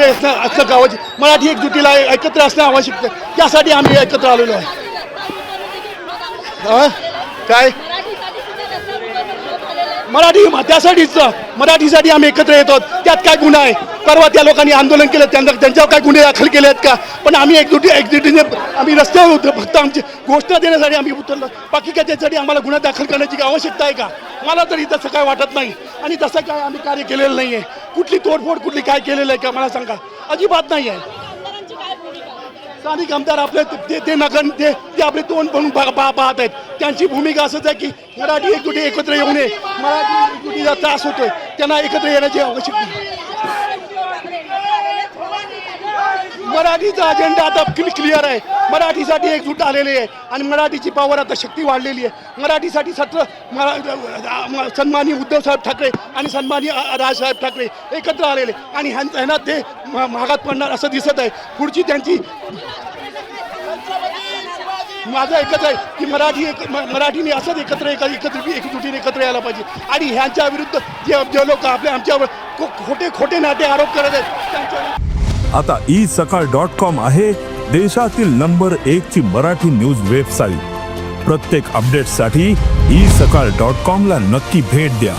एकत्र असणं गावाची मराठी एकजुटीला एकत्र असणं आवश्यक आहे. त्यासाठी आम्ही एकत्र आलेलो आहे. काय मराठी त्यासाठीच मराठीसाठी आम्ही एकत्र येतो. त्यात काय गुन्हा आहे? परवा त्या लोकांनी आंदोलन केलं, त्यांच्यावर काय गुन्हे दाखल केले आहेत का? पण आम्ही एकजुटीने आम्ही रस्त्यावर होतो. फक्त आमची घोषणा देण्यासाठी आम्ही उतरलो. बाकी काय त्यासाठी आम्हाला गुन्हा दाखल करण्याची आवश्यकता आहे का? मला तरी तसं काय वाटत नाही. आणि तसं काय आम्ही कार्य केलेलं नाही आहे. कुठली तोडफोड कुठली काय केलेलं आहे का मला सांगा? अजिबात नाही आहे. स्थानिक आमदार आपले ते नगन ते आपले तोंड बनून पाहत आहेत. त्यांची भूमिका असंच आहे की मराठी एकजुटी एकत्र येऊ नये. मराठी एकजुटीचा त्रास होतोय, त्यांना एकत्र येण्याची आवश्यकता आहे. मराठीचा अजेंडा आता क्लिअर आहे. मराठीसाठी एकजूट आलेली आहे आणि मराठीची पॉवर आता शक्ती वाढलेली आहे. मराठीसाठी सन्माननीय उद्धव साहेब ठाकरे आणि सन्माननीय राजसाहेब ठाकरे एकत्र आलेले आणि ह्यांना ते महागात पडणार असं दिसत आहे. पुढची त्यांची माझं एकच आहे की मराठीने असंच एकजुटीने एकत्र यायला पाहिजे. आणि ह्यांच्या विरुद्ध जे लोक आमच्यावर खोटे नाटे आरोप करत आहेत त्यांच्यावर आता isakal.com आहे देशातील नंबर 1 ची मराठी न्यूज वेबसाईट. प्रत्येक अपडेटसाठी isakal.com ला नक्की भेट द्या.